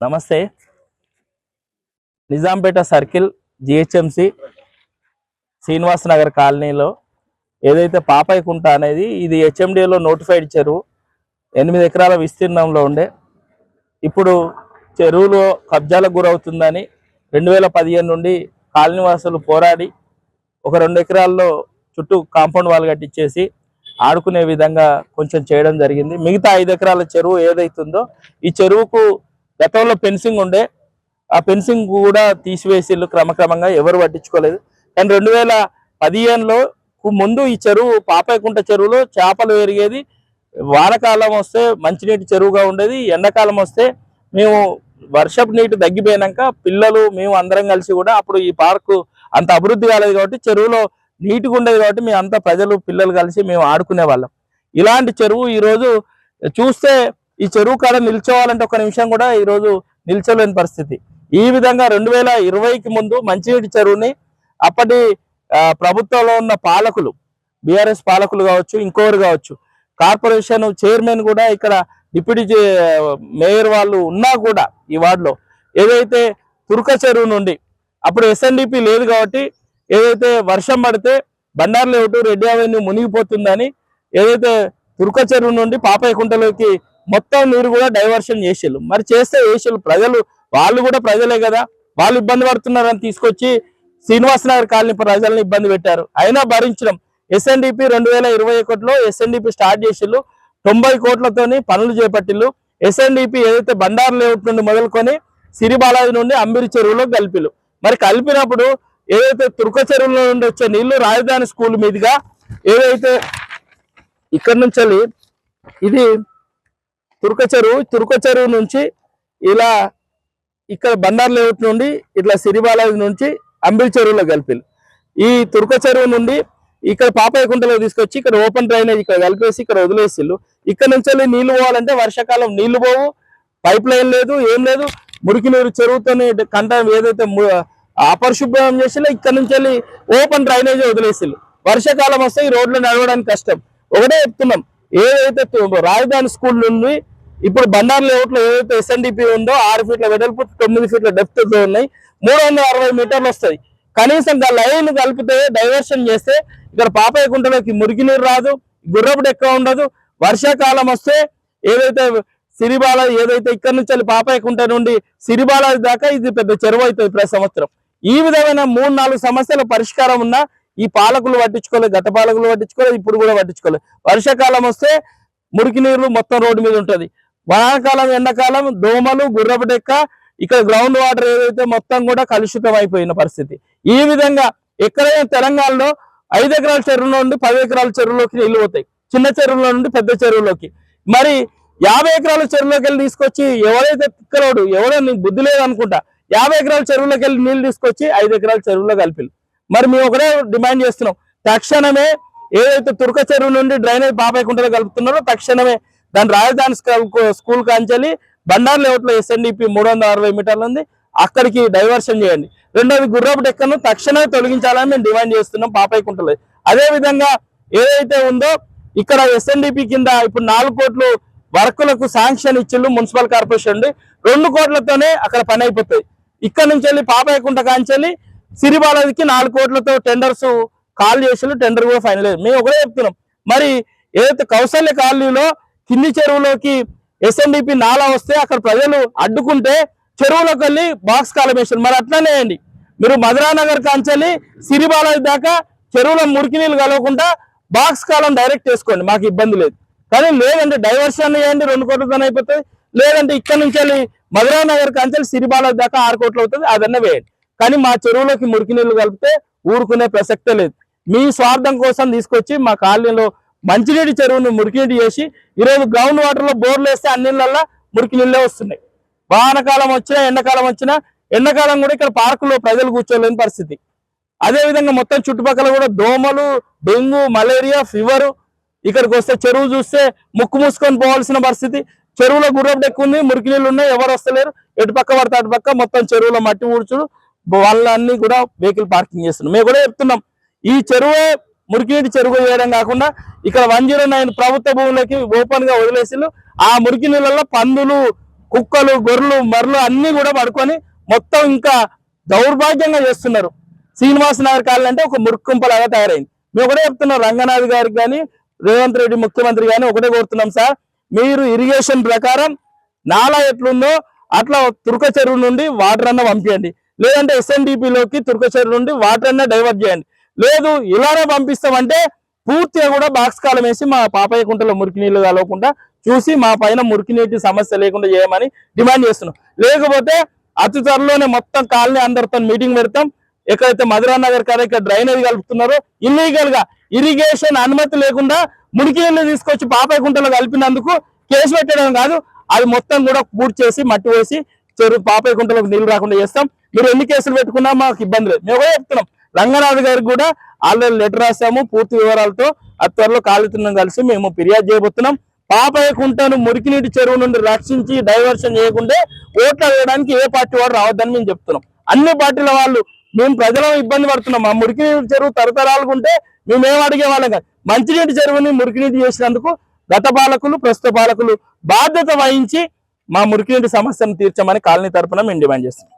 నమస్తే. Nizampet circle GHMC Srinivas Nagar కాలనీలో ఏదైతే పాపాయకుంట అనేది ఇది హెచ్ఎండిఏలో నోటిఫైడ్ చెరువు 8 ఎకరాల విస్తీర్ణంలో ఉండే ఇప్పుడు చెరువులో కబ్జాలకు గురవుతుందని 2015 నుండి కాలనీవాసులు పోరాడి ఒక 2 ఎకరాల్లో చుట్టూ కాంపౌండ్ వాల్ కట్టించేసి ఆడుకునే విధంగా కొంచెం చేయడం జరిగింది. మిగతా 5 ఎకరాల చెరువు ఏదైతుందో ఈ చెరువుకు గతంలో ఫెన్సింగ్ ఉండే ఆ ఫెన్సింగ్ కూడా తీసివేసిళ్ళు క్రమక్రమంగా ఎవరు పట్టించుకోలేదు. కానీ 2015లో ముందు ఈ చెరువు పాపాయకుంట చెరువులో చేపలు పెరిగేది. వానకాలం వస్తే మంచినీటి చెరువుగా ఉండేది. ఎండాకాలం వస్తే మేము వర్షపు నీటి తగ్గిపోయినాక పిల్లలు మేము అందరం కలిసి కూడా అప్పుడు ఈ పార్కు అంత అభివృద్ధి కాలేదు కాబట్టి చెరువులో నీటిగా ఉండేది కాబట్టి మేము అంతా ప్రజలు పిల్లలు కలిసి మేము ఆడుకునే వాళ్ళం. ఇలాంటి చెరువు ఈరోజు చూస్తే ఈ చెరువు కాడ నిల్చోవాలంటే ఒక నిమిషం కూడా ఈరోజు నిల్చోలేని పరిస్థితి. ఈ విధంగా 2020కి ముందు మంచినీటి చెరువుని అప్పటి ప్రభుత్వంలో ఉన్న పాలకులు బీఆర్ఎస్ పాలకులు కావచ్చు, ఇంకోరు కావచ్చు, కార్పొరేషన్ చైర్మన్ కూడా ఇక్కడ డిప్యూటీ మేయర్ వాళ్ళు ఉన్నా కూడా ఈ వార్డులో ఏదైతే తుర్క చెరువు నుండి అప్పుడు ఎస్ఎన్డిపి లేదు కాబట్టి ఏదైతే వర్షం పడితే బండారు లేవుటు రెడ్డి అవెన్యూ మునిగిపోతుందని ఏదైతే తుర్క చెరువు నుండి పాపాయకుంటలోకి మొత్తం నీరు కూడా డైవర్షన్ చేసేళ్ళు. మరి చేస్తే చేసేళ్ళు ప్రజలు వాళ్ళు కూడా ప్రజలే కదా, వాళ్ళు ఇబ్బంది పడుతున్నారని తీసుకొచ్చి శ్రీనివాస్ నగర్ కాలనీ ప్రజలను ఇబ్బంది పెట్టారు. అయినా భరించడం. ఎస్ఎన్డిపి 2021లో ఎస్ఎన్డిపి స్టార్ట్ చేసిళ్ళు 90 కోట్లతోని పనులు చేపట్టిళ్ళు. ఎస్ఎన్డిపి ఏదైతే బండారు లేఅవుట్ నుండి మొదలుకొని సిరిబాలాజీ నుండి అంబిరి చెరువులో కలిపిలు. మరి కలిపినప్పుడు ఏదైతే తుర్క చెరువులో నుండి వచ్చే నీళ్లు రాజధాని స్కూల్ మీదుగా ఏదైతే ఇక్కడ నుంచి ఇది తుర్క చెరువు నుంచి ఇలా ఇక్కడ బండారు లేఅవుట్ నుండి ఇట్లా సిరిబాలాజీ నుంచి అంబిరి చెరువులో కలిపిలు. ఈ తుర్క చెరువు నుండి ఇక్కడ పాపాయకుంటలో తీసుకొచ్చి ఇక్కడ ఓపెన్ డ్రైనేజ్ ఇక్కడ కలిపేసి ఇక్కడ వదిలేసిళ్ళు. ఇక్కడ నుంచి నీళ్లు పోవాలంటే వర్షాకాలం నీళ్లు పోవు, పైప్ లైన్ లేదు, ఏం లేదు. మురికి నీరు చెరువుతోనే కంట ఏదైతే అపరిశుభ్రం చేసిలో ఇక్కడ నుంచి ఓపెన్ డ్రైనేజ్ వదిలేసిళ్ళు. వర్షాకాలం వస్తే ఈ రోడ్లు నడవడానికి కష్టం. ఒకటే చెప్తున్నాం, ఏదైతే రాజధాని స్కూల్ నుండి ఇప్పుడు బండారు లేఅవుట్ లో ఏదైతే ఎస్ఎన్డిపి ఉందో 6 ఫీట్ల వెడల్పు 9 ఫీట్ల డెప్త్ తో ఉన్నాయి, 360 మీటర్లు వస్తాయి. కనీసం లైన్ కలిపితే డైవర్షన్ చేస్తే ఇక్కడ పాపాయకుంటలోకి మురికి నీరు రాదు, గుర్రపు డెక్క ఉండదు. వర్షాకాలం వస్తే ఏదైతే సిరిబాలాజీ ఏదైతే ఇక్కడ నుంచి పాపాయకుంట నుండి సిరిబాలాజీ దాకా ఇది పెద్ద చెరువు అవుతుంది ప్రతి సంవత్సరం. ఈ విధమైన 3-4 సమస్యల పరిష్కారం ఉన్నా ఈ పాలకులు పట్టించుకోలేదు, గత పాలకులు పట్టించుకోలేదు, ఇప్పుడు కూడా పట్టించుకోలేదు. వర్షాకాలం వస్తే మురికి నీరు మొత్తం రోడ్డు మీద ఉంటుంది. వానాకాలం ఎండాకాలం దోమలు, గుర్రపు డెక్క, ఇక్కడ గ్రౌండ్ వాటర్ ఏదైతే మొత్తం కూడా కలుషితం అయిపోయిన పరిస్థితి. ఈ విధంగా ఎక్కడైనా తెలంగాణలో 5 ఎకరాల చెరువులో నుండి 10 ఎకరాల చెరువులోకి నీళ్లు పోతాయి, చిన్న చెరువులో నుండి పెద్ద చెరువులోకి. మరి 50 ఎకరాల చెరువులోకి వెళ్ళి తీసుకొచ్చి ఎవరైతే తిక్కలోడు ఎవరో నీకు బుద్ధి లేదనుకుంటా 50 ఎకరాల చెరువులోకి వెళ్ళి నీళ్లు తీసుకొచ్చి 5 ఎకరాల చెరువులో కలిపిలు. మరి మేము ఒకటే డిమాండ్ చేస్తున్నాం, తక్షణమే ఏదైతే తుర్క చెరువు నుండి డ్రైనేజ్ పాపాయకుంటలో కలుపుతున్నారో తక్షణమే దాని రాజధాని స్కూల్ కాంచెల్లి బండారు లేఅవుట్ లో ఎస్ఎన్డిపి 360 మీటర్లు ఉంది, అక్కడికి డైవర్షన్ చేయండి. రెండోది గుర్రపు డెక్కను తక్షణమే తొలగించాలని మేము డిమాండ్ చేస్తున్నాం పాపాయకుంటలో. అదే విధంగా ఏదైతే ఉందో ఇక్కడ ఎస్ఎన్డిపి కింద ఇప్పుడు 4 కోట్లు వర్కులకు శాంక్షన్ ఇచ్చిళ్ళు మున్సిపల్ కార్పొరేషన్ 2 కోట్లతోనే అక్కడ పని అయిపోతుంది. ఇక్కడ నుంచి వెళ్ళి పాపాయకుంట కాంచెల్లి సిరిబాలాజీకి 4 కోట్లతో టెండర్స్ కాల్ చేసి టెండర్ కూడా ఫైనల్ అయ్యింది. మేము ఒకటే చెప్తున్నాం, మరి ఏదైతే కౌశల్య కాలనీలో కింది చెరువులోకి ఎస్ఎన్డిపి నాలా వస్తే అక్కడ ప్రజలు అడ్డుకుంటే చెరువులోకి వెళ్ళి బాక్స్ కాలం వేసారు. మరి అట్లనే అండి, మీరు మధురానగర్ కాంచెల్లి సిరిబాలాజీ దాకా చెరువులో మురికి నీళ్ళు కలవకుండా బాక్స్ కాలం డైరెక్ట్ వేసుకోండి, మాకు ఇబ్బంది లేదు. కానీ లేదంటే డైవర్షన్ చేయండి, 2 కోట్లతో అయిపోతుంది. లేదంటే ఇక్కడ నుంచి వెళ్ళి మధురానగర్ కాంచెల్లి సిరిబాలాజీ దాకా 6 కోట్లు అవుతుంది, అదన్నా వేయండి. కానీ మా చెరువులోకి మురికి నీళ్లు కలిపితే ఊరుకునే ప్రసక్తే లేదు. మీ స్వార్థం కోసం తీసుకొచ్చి మా కాలనీలో మంచినీటి చెరువును మురికినీటి చేసి ఈరోజు గ్రౌండ్ వాటర్ లో బోర్లు వేస్తే అన్నిళ్ళల్లో మురికి నీళ్ళే వస్తున్నాయి. వానకాలం వచ్చినా ఎండాకాలం వచ్చినా, ఎండాకాలం కూడా ఇక్కడ పార్కులో ప్రజలు కూర్చోలేని పరిస్థితి. అదేవిధంగా మొత్తం చుట్టుపక్కల కూడా దోమలు, డెంగ్యూ, మలేరియా, ఫీవర్. ఇక్కడికి వస్తే చెరువు చూస్తే ముక్కు మూసుకొని పోవాల్సిన పరిస్థితి. చెరువులో గుర్రపు డెక్కు ఉంది, మురికి నీళ్ళు ఉన్నాయి, ఎవరు వస్తలేరు. ఎటు పక్క పడితే అటు పక్క మొత్తం చెరువులో మట్టి ఊడ్చుడు, వాళ్ళన్నీ కూడా వెహికల్ పార్కింగ్ చేస్తున్నాం. మేము కూడా చెప్తున్నాం, ఈ చెరువే మురికినీటి చెరువు చేయడం కాకుండా ఇక్కడ 109 ప్రభుత్వ భూములకి ఓపెన్ గా వదిలేసి ఆ మురికి నీళ్ళల్లో పందులు, కుక్కలు గొర్రెలు మర్రెలు అన్ని కూడా పడుకొని మొత్తం ఇంకా దౌర్భాగ్యంగా చేస్తున్నారు. శ్రీనివాస్ నగర్ కాలనీ అంటే ఒక మురుక్కుంపలాగా తయారైంది. మేము ఒకటే చెప్తున్నాం, రంగనాథ్ గారికి కానీ రేవంత్ రెడ్డి ముఖ్యమంత్రి కానీ ఒకటే కోరుతున్నాం సార్, మీరు ఇరిగేషన్ ప్రకారం నాలా ఎట్లుందో అట్లా తుర్క చెరువు నుండి వాటర్ అన్న పంపించండి, లేదంటే ఎస్ఎన్డిపిలోకి తుర్క చెరువు నుండి వాటర్ అన్న డైవర్ట్ చేయండి. లేదు ఇలానే పంపిస్తామంటే పూర్తిగా కూడా బాక్స్ కాలం వేసి మా పాపయ్య కుంటలో మురికి నీళ్లు కలవకుండా చూసి మా పైన మురికి నీటి సమస్య లేకుండా చేయమని డిమాండ్ చేస్తున్నాం. లేకపోతే అతి త్వరలోనే మొత్తం కాలనీ అందరితో మీటింగ్ పెడతాం. ఎక్కడైతే మధురా నగర్ కాడ ఇక్కడ డ్రైనేజ్ కలుపుతున్నారో ఇల్లీగల్ గా ఇరిగేషన్ అనుమతి లేకుండా మురికి నీళ్లు తీసుకొచ్చి పాపయ్య కుంటలో కలిపినందుకు కేసు పెట్టడం కాదు, అది మొత్తం కూడా పూర్తి చేసి మట్టి వేసి చెరువు పాపయ్య కుంటలోకి నీళ్లు రాకుండా చేస్తాం. మీరు ఎన్ని కేసులు పెట్టుకున్నా మాకు ఇబ్బంది లేదు. మేము కూడా చెప్తున్నాం, రంగనాథ్ గారికి కూడా ఆల్రెడీ లెటర్ రాసాము పూర్తి వివరాలతో. అతి త్వరలో కాలుతున్నాం కలిసి మేము ఫిర్యాదు చేయబోతున్నాం. పాపయ్య కుంటను మురికి నీటి చెరువు నుండి రక్షించి డైవర్షన్ చేయకుంటే ఓట్లు వేయడానికి ఏ పార్టీ వాడు రావద్దని మేము చెప్తున్నాం. అన్ని పార్టీల వాళ్ళు మేము ప్రజలను ఇబ్బంది పడుతున్నాం. ఆ మురికి నీటి చెరువు తరతరాలుగా ఉంటే మేమేం అడిగే వాళ్ళం కాదు. మంచినీటి చెరువుని మురికి నీటి చేసినందుకు గత పాలకులు ప్రస్తుత పాలకులు బాధ్యత వహించి మా మురికి నీటి సమస్యను తీర్చమని కాలనీ తరఫున మేము డిమాండ్ చేస్తున్నాం.